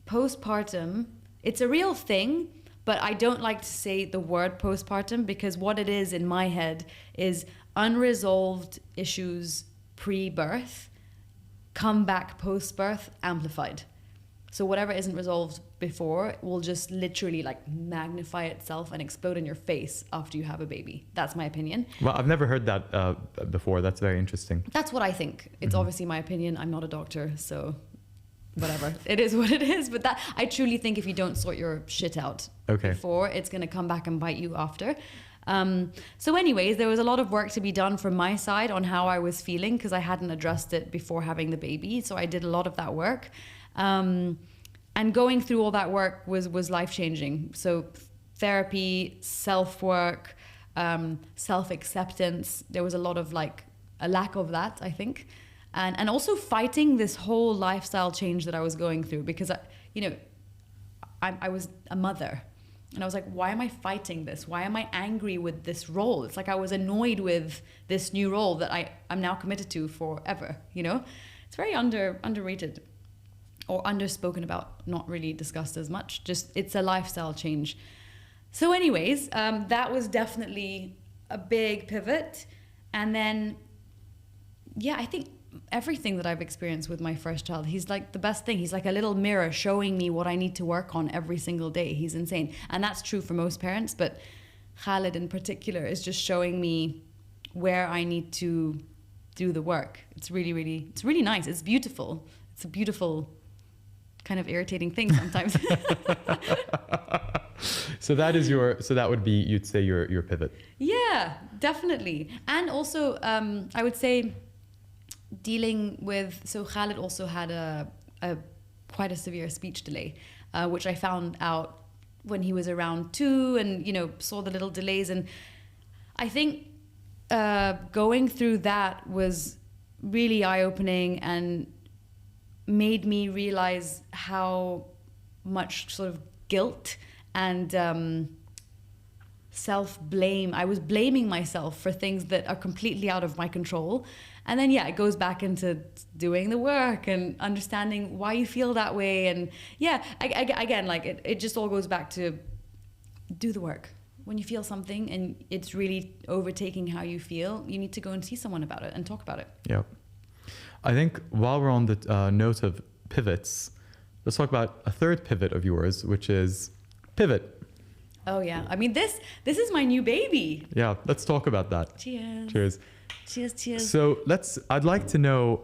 postpartum, it's a real thing, but I don't like to say the word postpartum, because what it is in my head is unresolved issues pre-birth come back post-birth amplified. So whatever isn't resolved before will just literally like magnify itself and explode in your face after you have a baby. That's my opinion. Well, I've never heard that before. That's very interesting. That's what I think. It's obviously my opinion. I'm not a doctor, so whatever. It is what it is. But that I truly think if you don't sort your shit out before, it's going to come back and bite you after. So anyways, there was a lot of work to be done from my side on how I was feeling because I hadn't addressed it before having the baby. So I did a lot of that work. And going through all that work was life-changing. So therapy, self-work, self-acceptance. There was a lot of like a lack of that, I think. And also fighting this whole lifestyle change that I was going through because, I was a mother. And I was like, why am I fighting this? Why am I angry with this role? It's like I was annoyed with this new role that I'm now committed to forever, It's very underrated or underspoken about, not really discussed as much. Just, it's a lifestyle change. So anyways, that was definitely a big pivot. And then, I think everything that I've experienced with my first child, he's like the best thing. He's like a little mirror showing me what I need to work on every single day. He's insane. And that's true for most parents, but Khaled in particular is just showing me where I need to do the work. It's really nice. It's beautiful. It's a beautiful kind of irritating thing sometimes. So that would be, you'd say your pivot. Yeah, definitely. And also, I would say dealing with, so Khaled also had quite a severe speech delay, which I found out when he was around 2 and, saw the little delays. And I think going through that was really eye-opening and made me realize how much sort of guilt and self-blame. I was blaming myself for things that are completely out of my control. And then, it goes back into doing the work and understanding why you feel that way. And again, like it just all goes back to do the work. When you feel something and it's really overtaking how you feel, you need to go and see someone about it and talk about it. Yeah. I think while we're on the note of pivots, let's talk about a third pivot of yours, which is pivot. Oh yeah. I mean, this is my new baby. Yeah. Let's talk about that. Cheers. Cheers. Cheers, cheers. So I'd like to know,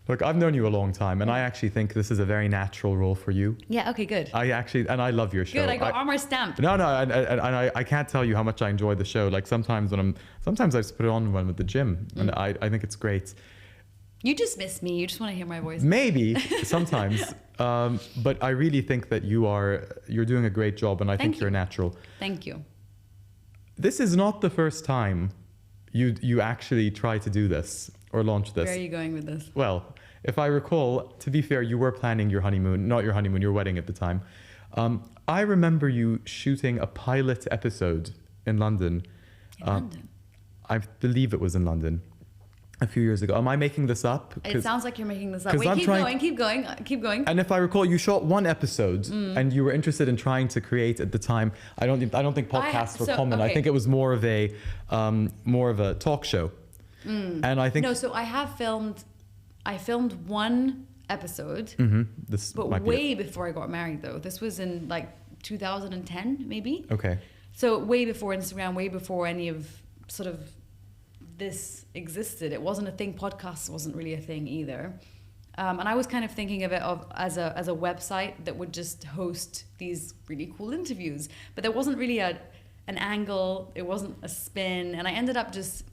look, I've known you a long time and I actually think this is a very natural role for you. Yeah, okay, good. I love your show. Good, I got Omar stamp. No, and I can't tell you how much I enjoy the show. Like sometimes I just put it on when I'm at the gym and I think it's great. You just miss me. You just want to hear my voice. Maybe sometimes, but I really think that you're doing a great job and I think you're natural. Thank you. This is not the first time you actually try to do this or launch this. Where are you going with this? Well, if I recall, to be fair, you were planning your honeymoon, not your honeymoon, your wedding at the time. I remember you shooting a pilot episode in London. In London? I believe it was in London a few years ago. Am I making this up? It sounds like you're making this up. Wait, keep going. And if I recall, you shot one episode and you were interested in trying to create at the time. I don't think podcasts were common. Okay. I think it was more of a talk show. And I think so I filmed one episode, but way before I got married though. This was in like 2010 maybe. Okay. So way before Instagram, way before any of sort of this existed. It wasn't a thing. Podcasts wasn't really a thing either. And I was kind of thinking of it as a website that would just host these really cool interviews. But there wasn't really an angle. It wasn't a spin. And I ended up just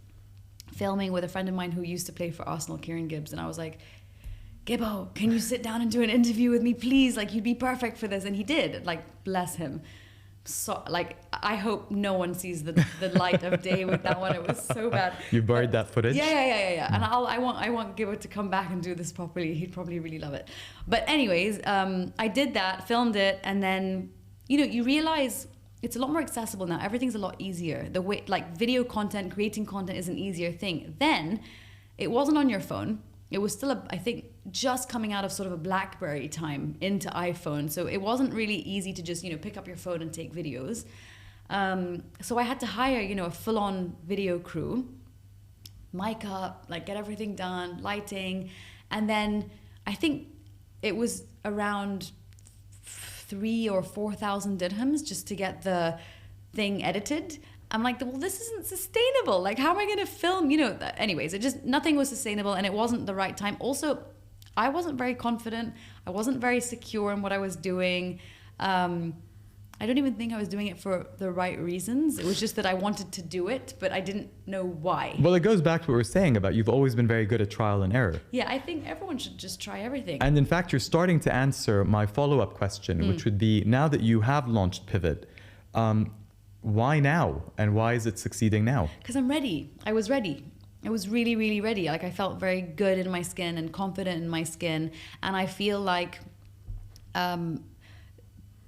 filming with a friend of mine who used to play for Arsenal, Kieran Gibbs. And I was like, Gibbo, can you sit down and do an interview with me, please? Like, you'd be perfect for this. And he did. Like, bless him. So, like, I hope no one sees the light of day with that one. It was so bad. You buried that footage? Yeah. And I want Gibbo to come back and do this properly. He'd probably really love it. But anyways, I did that, filmed it, and then, you realize it's a lot more accessible now. Everything's a lot easier. The way, like, video content, creating content is an easier thing. Then, it wasn't on your phone. It was still, I think, just coming out of sort of a BlackBerry time into iPhone. So it wasn't really easy to just, pick up your phone and take videos. So I had to hire, a full-on video crew, mic up, like get everything done, lighting. And then I think it was around 3,000 or 4,000 dirhams just to get the thing edited. I'm like, well, this isn't sustainable. Like, how am I going to film? Anyways, nothing was sustainable, and it wasn't the right time. Also, I wasn't very confident. I wasn't very secure in what I was doing. I don't even think I was doing it for the right reasons. It was just that I wanted to do it, but I didn't know why. Well, it goes back to what we were saying about you've always been very good at trial and error. Yeah, I think everyone should just try everything. And in fact, you're starting to answer my follow-up question, which would be, now that you have launched Pivot, why now? And why is it succeeding now? Because I'm ready. I was ready. I was really, really ready. Like, I felt very good in my skin and confident in my skin. And I feel like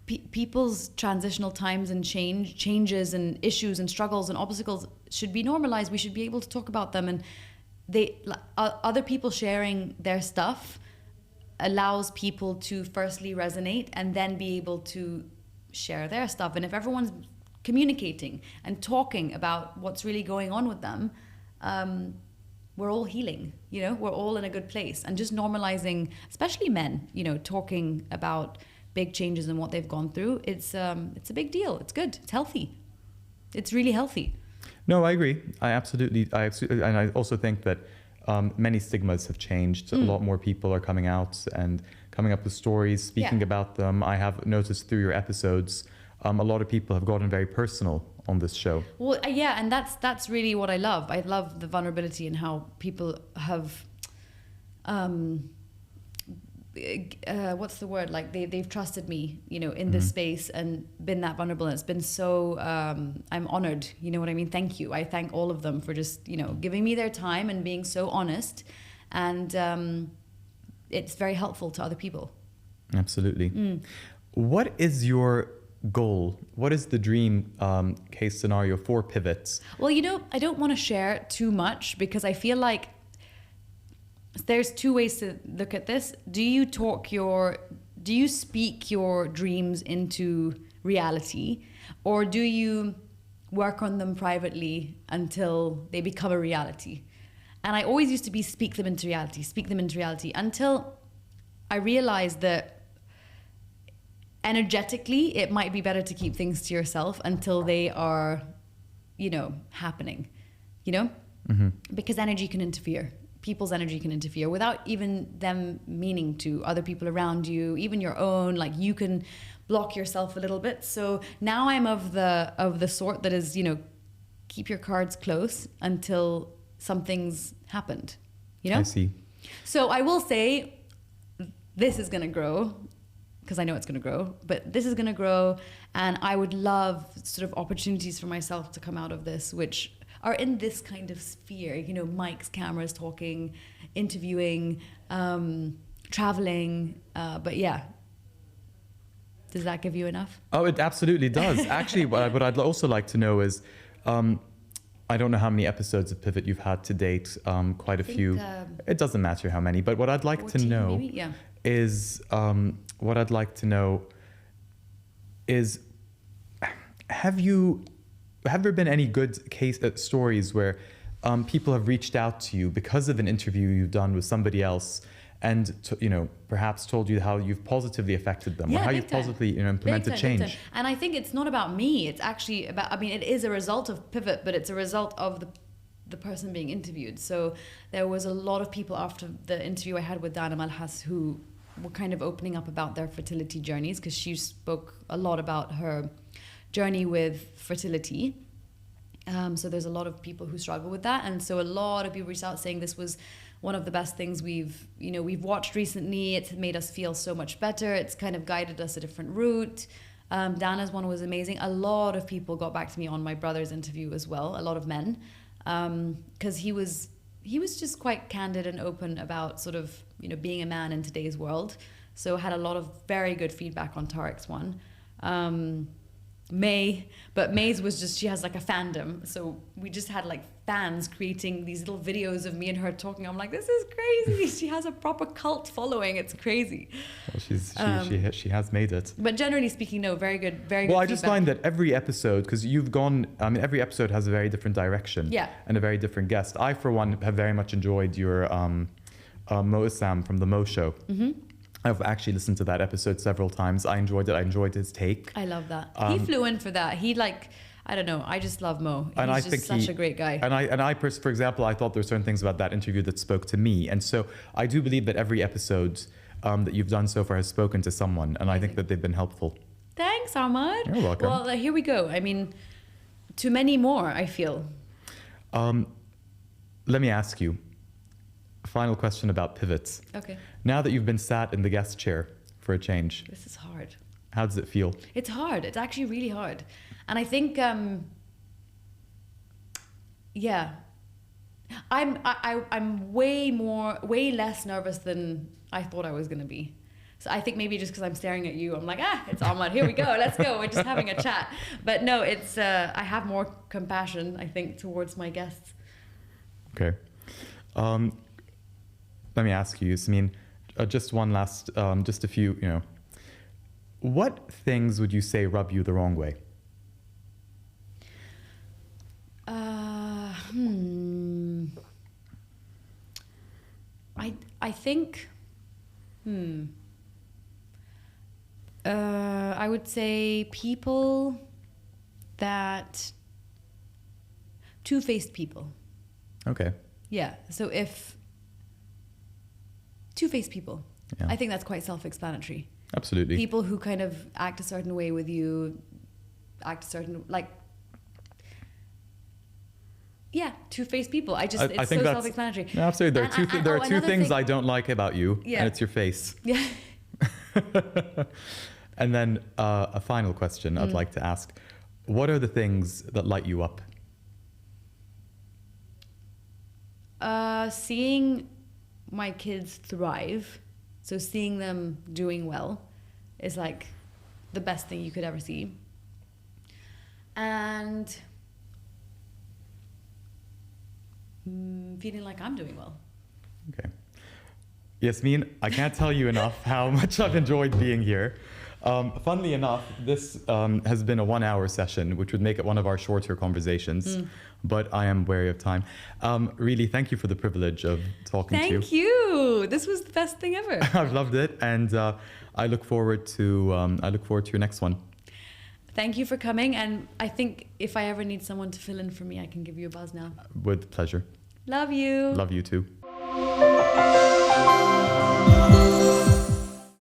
people's transitional times and changes and issues and struggles and obstacles should be normalized. We should be able to talk about them. And other people sharing their stuff allows people to firstly resonate and then be able to share their stuff. And if everyone's communicating and talking about what's really going on with them, we're all healing, we're all in a good place. And just normalizing, especially men, talking about big changes and what they've gone through, it's a big deal. It's good. It's healthy. It's really healthy. No, I agree. I absolutely, and I also think that many stigmas have changed. A lot more people are coming out and coming up with stories, speaking about them. I have noticed through your episodes, a lot of people have gotten very personal on this show. Well, yeah, and that's really what I love. I love the vulnerability and how people have, what's the word? Like they've trusted me, in this space and been that vulnerable. And it's been so, I'm honored. You know what I mean? Thank you. I thank all of them for just, giving me their time and being so honest. And it's very helpful to other people. Absolutely. What is your goal? What is the dream case scenario for Pivots? Well, I don't want to share too much because I feel like there's two ways to look at this. Do you speak your dreams into reality, or do you work on them privately until they become a reality? And I always used to speak them into reality until I realized that energetically, it might be better to keep things to yourself until they are, happening, because energy can interfere. People's energy can interfere without even them meaning to. Other people around you, even your own, like you can block yourself a little bit. So now I'm of the sort that is, keep your cards close until something's happened, I see. So I will say this is going to grow, because I know it's going to grow, but this is going to grow, and I would love sort of opportunities for myself to come out of this, which are in this kind of sphere, mics, cameras, talking, interviewing, traveling, but yeah. Does that give you enough? Oh, it absolutely does. Actually, what I'd also like to know is, I don't know how many episodes of Pivot you've had to date, quite a few. It doesn't matter how many, but what I'd like 14, to know maybe? Yeah. Is, what I'd like to know is, have there been any good stories where people have reached out to you because of an interview you've done with somebody else, and perhaps told you how you've positively affected them, or how you've positively implemented change? And I think it's not about me. It's actually about. It is a result of Pivot, but it's a result of the person being interviewed. So there was a lot of people after the interview I had with Dana Malhas who were kind of opening up about their fertility journeys, because she spoke a lot about her journey with fertility. So there's a lot of people who struggle with that, and so a lot of people reached out saying this was one of the best things we've watched recently. It's made us feel so much better. It's kind of guided us a different route. Dana's one was amazing. A lot of people got back to me on my brother's interview as well. A lot of men, because he was just quite candid and open about sort of being a man in today's world. So had a lot of very good feedback on Tariq's one. May's was just, she has like a fandom, so we just had like fans creating these little videos of me and her talking. I'm like, this is crazy. She has a proper cult following. It's crazy. Well, she has made it. But generally speaking, no, very good Well, I feedback. just find that every episode, because every episode has a very different direction, and a very different guest. I, for one, have very much enjoyed your Mo Issam from the Mo Show. I've actually listened to that episode several times. I enjoyed it. I enjoyed his take. I love that. He flew in for that. I don't know. I just love Mo. He's just such a great guy. For example, I thought there were certain things about that interview that spoke to me. And so I do believe that every episode that you've done so far has spoken to someone. And I think that they've been helpful. Thanks, Ahmad. You're welcome. Well, here we go. I mean, to many more, I feel. Let me ask you a final question about pivots. Okay. Now that you've been sat in the guest chair for a change. This is hard. How does it feel? It's hard. It's actually really hard. And I think, I'm way less nervous than I thought I was going to be. So I think maybe just because I'm staring at you, I'm like, it's Ahmad, here we go, let's go. We're just having a chat. But no, it's, I have more compassion, I think, towards my guests. Okay. Let me ask you, Yasmeen, just one last, just a few, what things would you say rub you the wrong way? I think, I would say people that, two-faced people. Okay. Yeah. So if two-faced people, yeah. I think that's quite self-explanatory. Absolutely. People who kind of act a certain way with you, two-faced people. It's think so that's self-explanatory. No, absolutely. There are two things I don't like about you, yeah. and it's your face. Yeah. And then a final question I'd like to ask. What are the things that light you up? Seeing my kids thrive, so seeing them doing well is like the best thing you could ever see. And feeling like I'm doing well. Okay. Yasmeen, I can't tell you enough how much I've enjoyed being here. Funnily enough, this has been a 1-hour session, which would make it one of our shorter conversations, but I am wary of time. Really, thank you for the privilege of talking to you. Thank you. This was the best thing ever. I've loved it, and I look forward to your next one. Thank you for coming, and I think if I ever need someone to fill in for me, I can give you a buzz now. With pleasure. Love you. Love you too.